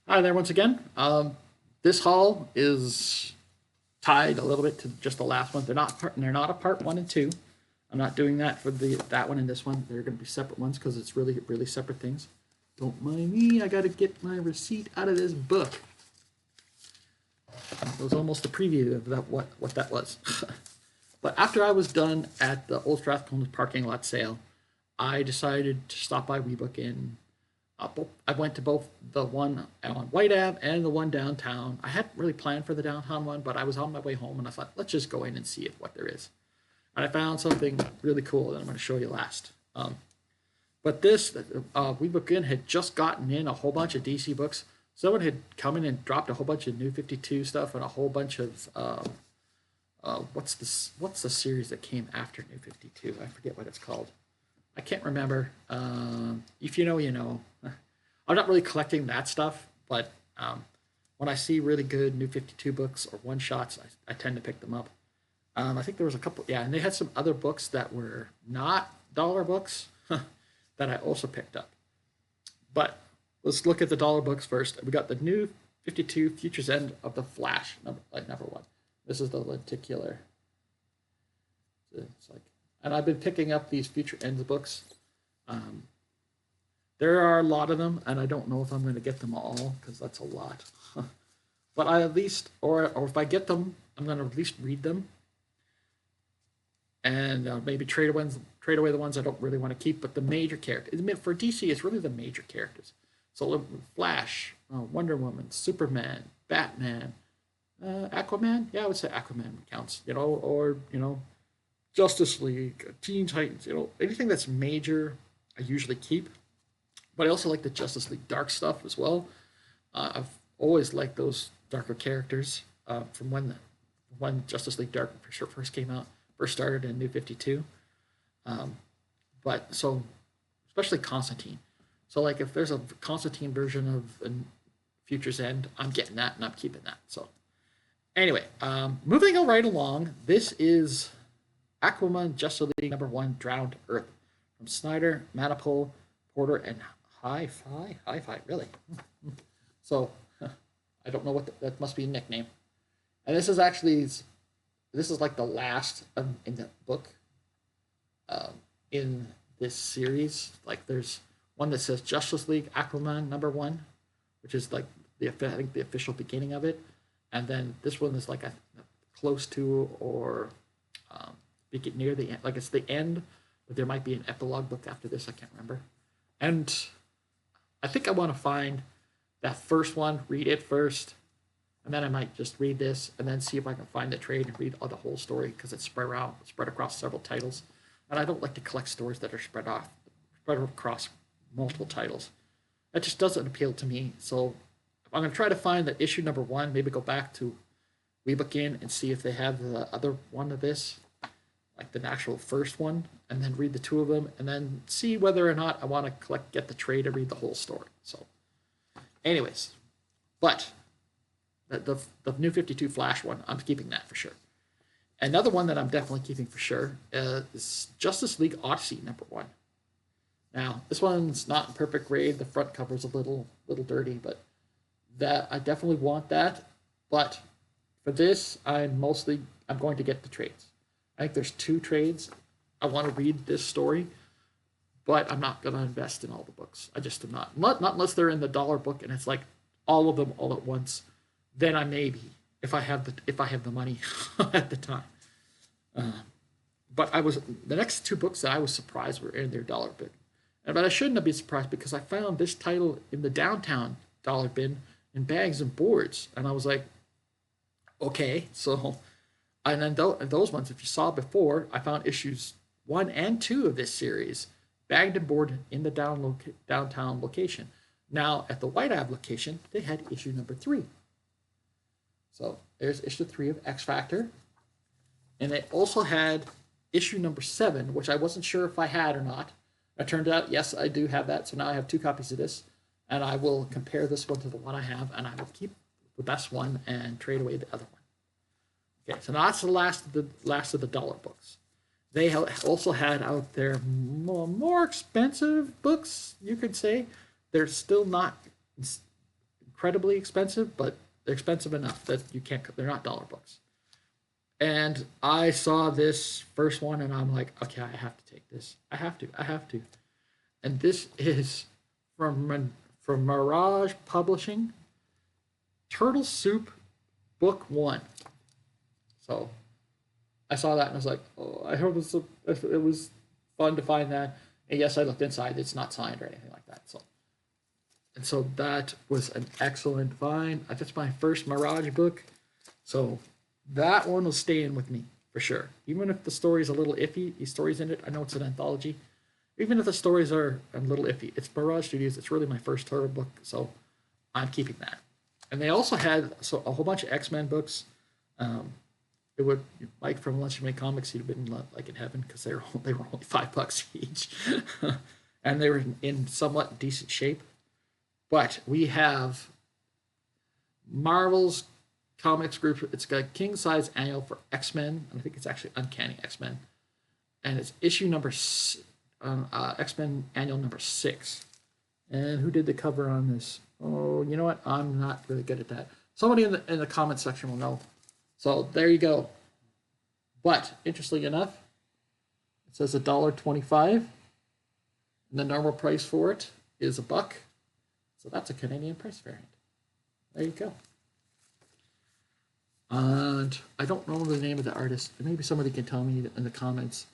Hi there once again. This haul is tied a little bit to just the last one. They're not a part one and two. I'm not doing that for that one and this one. They're going to be separate ones because it's really separate things. Don't mind me. I got to get my receipt out of this book. It was almost a preview of what that was. But after I was done at the Old Strathcona parking lot sale, I decided to stop by WeBook in. I went to both the one on Whyte Ave and the one downtown. I hadn't really planned for the downtown one, but I was on my way home and I thought, let's just go in and see what there is. And I found something really cool that I'm going to show you last. But this WeBook in had just gotten in a whole bunch of DC books. Someone had come in and dropped a whole bunch of New 52 stuff and a whole bunch of what's the series that came after New 52? I forget what it's called. I can't remember. If you know, you know. I'm not really collecting that stuff, but when I see really good New 52 books or one-shots, I tend to pick them up. I think there was a couple, yeah, and they had some other books that were not dollar books that I also picked up. But let's look at the dollar books first. We got the New 52 Future's End of the Flash, number one. This is the lenticular. It's like, and I've been picking up these Future Ends books. There are a lot of them, and I don't know if I'm going to get them all because that's a lot. But I at least, or if I get them, I'm going to at least read them, and maybe trade away the ones I don't really want to keep. But the major characters for DC, it's really the major characters. So Flash, Wonder Woman, Superman, Batman, Aquaman. Yeah, I would say Aquaman counts. Or Justice League, Teen Titans. Anything that's major, I usually keep. But I also like the Justice League Dark stuff as well. I've always liked those darker characters from when Justice League Dark first came out, first started in New 52. But so, especially Constantine. So like if there's a Constantine version of Future's End, I'm getting that and I'm keeping that. So anyway, moving right along, this is Aquaman Justice League #1 Drowned Earth from Snyder, Manapul, Porter, and Hi-Fi, really. So I don't know what that must be a nickname. And this is like the last in the book in this series. Like there's one that says Justice League Aquaman #1, which is like I think the official beginning of it, and then this one is like close to or near the end, like it's the end, but there might be an epilogue book after this. I can't remember. And I think I want to find that first one, read it first, and then I might just read this and then see if I can find the trade and read the whole story because it's spread across several titles. And I don't like to collect stories that are spread across multiple titles. That just doesn't appeal to me. So I'm going to try to find the issue #1, maybe go back to WeBook In and see if they have the other one of this, like the actual first one, and then read the two of them, and then see whether or not I want to get the trade and read the whole story. So, anyways, but the New 52 Flash one, I'm keeping that for sure. Another one that I'm definitely keeping for sure is Justice League Odyssey #1. Now, this one's not in perfect grade. The front cover's a little dirty, but that I definitely want that. But for this, I'm going to get the trades. I think there's 2 trades. I want to read this story, but I'm not going to invest in all the books. I just am not. Not unless they're in the dollar book and it's like all of them all at once. Then I maybe if I have the money at the time. But the next 2 books that I was surprised were in their dollar bin, but I shouldn't have been surprised because I found this title in the downtown dollar bin in Bags and Boards, and I was like, okay, so. And then those ones, if you saw before, I found issues 1 and 2 of this series bagged and boarded in the downtown location. Now, at the Whyte Ave location, they had issue #3. So there's issue 3 of X Factor. And they also had issue #7, which I wasn't sure if I had or not. It turned out, yes, I do have that. So now I have 2 copies of this. And I will compare this one to the one I have, and I will keep the best one and trade away the other one. Okay, so now that's the last of the dollar books. They also had out their more expensive books, you could say. They're still not incredibly expensive, but they're expensive enough that you can't. They're not dollar books. And I saw this first one, and I'm like, okay, I have to take this. I have to. I have to. And this is from Mirage Publishing, Turtle Soup, Book One. So I saw that and I was like, oh, I hope it was fun to find that. And yes, I looked inside. It's not signed or anything like that. So that was an excellent find. That's my first Mirage book. So that one will stay in with me for sure. Even if the story's a little iffy, these stories in it, I know it's an anthology. Even if the stories are a little iffy, it's Mirage Studios. It's really my first Turtle book, so I'm keeping that. And they also had a whole bunch of X-Men books. It would Mike from Lunch and Make Comics. He'd have been like in heaven because they were only $5 each, and they were in somewhat decent shape. But we have Marvel's Comics Group. It's got a king size annual for X-Men. I think it's actually Uncanny X-Men, and it's issue number X-Men annual number 6. And who did the cover on this? Oh, you know what? I'm not really good at that. Somebody in the comment section will know. So there you go. But interestingly enough, it says $1.25, and the normal price for it is $1. So that's a Canadian price variant. There you go. And I don't know the name of the artist. Maybe somebody can tell me in the comments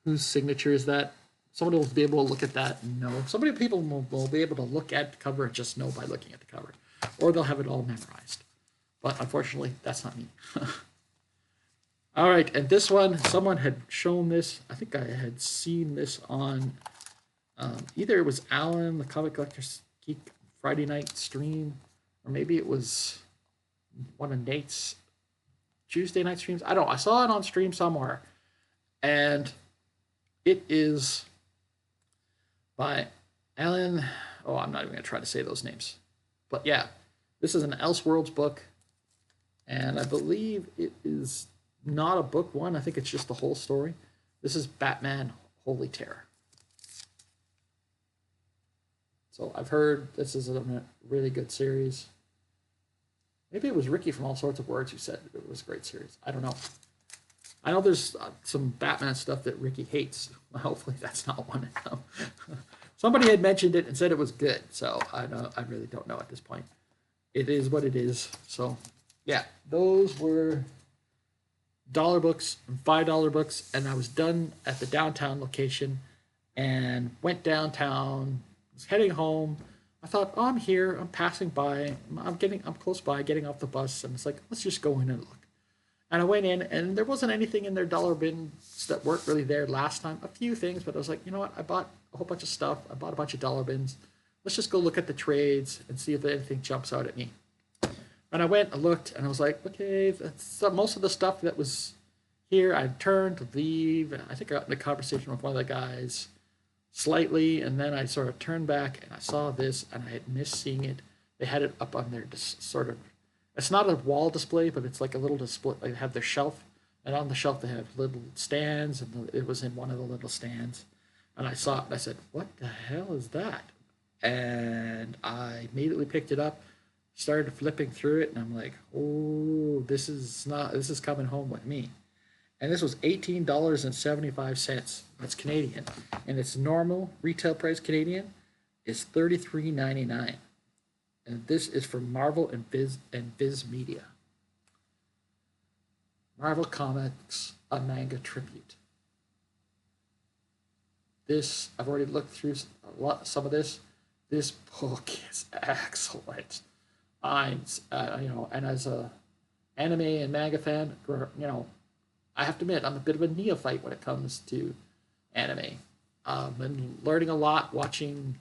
whose signature is that. Somebody will be able to look at that and know. People will be able to look at the cover and just know by looking at the cover. Or they'll have it all memorized. But unfortunately, that's not me. All right, and this one, someone had shown this. I think I had seen this on either it was Alan, the Comic Collector's Geek Friday night stream, or maybe it was one of Nate's Tuesday night streams. I don't know. I saw it on stream somewhere. And it is by Alan. Oh, I'm not even going to try to say those names. But yeah, this is an Elseworlds book. And I believe it is not a book one. I think it's just the whole story. This is Batman Holy Terror. So I've heard this is a really good series. Maybe it was Ricky from All Sorts of Words who said it was a great series. I don't know. I know there's some Batman stuff that Ricky hates. Hopefully that's not one of them. Somebody had mentioned it and said it was good, so I really don't know at this point. It is what it is. So yeah, those were dollar books and $5 books, and I was done at the downtown location and went downtown, was heading home. I thought, oh, I'm here, I'm passing by, I'm close by, getting off the bus, and it's like, let's just go in and look. And I went in, and there wasn't anything in their dollar bins that weren't really there last time. A few things, but I was like, you know what? I bought a whole bunch of stuff. I bought a bunch of dollar bins. Let's just go look at the trades and see if anything jumps out at me. And I went and looked, and I was like, okay, that's most of the stuff that was here. I turned to leave, and I think I got in a conversation with one of the guys slightly, and then I sort of turned back, and I saw this, and I had missed seeing it. They had it up on their sort of, it's not a wall display, but it's like a little display. They have their shelf, and on the shelf they have little stands, and it was in one of the little stands. And I saw it, and I said, what the hell is that? And I immediately picked it up, started flipping through it, and I'm like, oh, this is coming home with me. And this was $18.75. That's Canadian. And its normal retail price Canadian is $33.99. And this is from Marvel and Viz Media. Marvel Comics, a manga tribute. This, I've already looked through some of this. This book is excellent. And as a anime and manga fan, I have to admit, I'm a bit of a neophyte when it comes to anime. Been learning a lot watching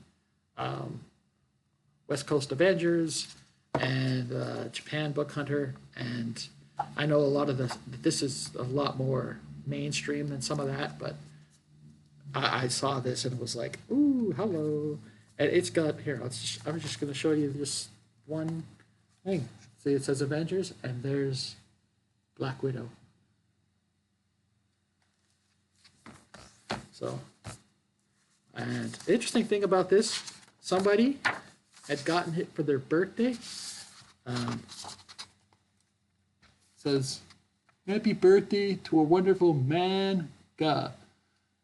West Coast Avengers and Japan Book Hunter, and I know a lot of this is a lot more mainstream than some of that, but I saw this and it was like, ooh, hello. And it's got, here, I'm just going to show you just one thing. See, it says Avengers, and there's Black Widow. So, and the interesting thing about this, somebody had gotten it for their birthday, Says, happy birthday to a wonderful manga.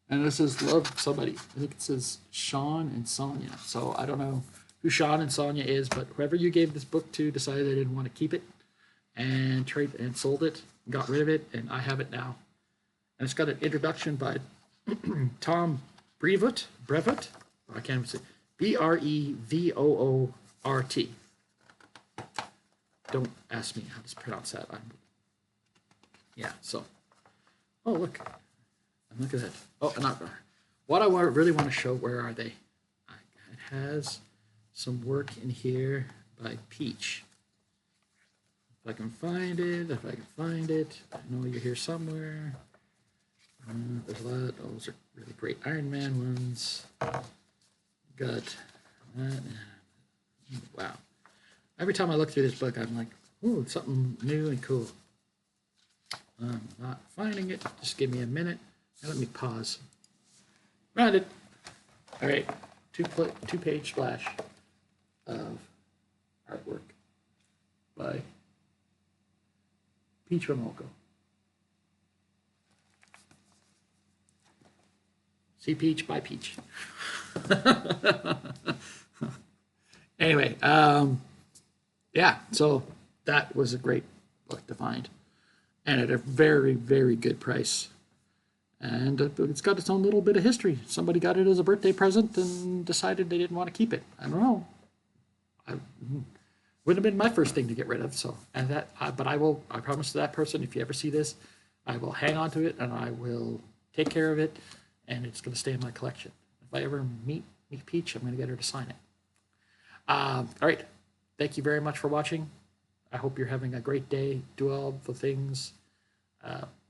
And this says, love somebody. I think it says Sean and Sonia. So I don't know who Sean and Sonia is, but whoever you gave this book to decided they didn't want to keep it and sold it, got rid of it, and I have it now. And it's got an introduction by Tom Brevoort. I can't even say Brevoort. Don't ask me how to pronounce that. Yeah, so. Oh, look. Look at that. Oh, not what I really want to show, where are they? It has some work in here by Peach. If I can find it, I know you're here somewhere. There's a lot. Oh, those are really great Iron Man ones. Got that. Wow. Every time I look through this book, I'm like, ooh, something new and cool. I'm not finding it. Just give me a minute. And let me pause. Found it. All right. Two-page splash of artwork by Peach Momoko. See Peach, buy Peach. Anyway, yeah, so that was a great book to find. And at a very, very good price. And it's got its own little bit of history. Somebody got it as a birthday present and decided they didn't want to keep it. I don't know. Wouldn't have been my first thing to get rid of. So, and that, but I promise to that person, if you ever see this, I will hang on to it and I will take care of it, and it's going to stay in my collection. If I ever meet Peach, I'm going to get her to sign it. All right. Thank you very much for watching. I hope you're having a great day. Do all the things.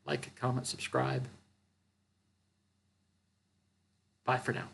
Like, comment, subscribe. Bye for now.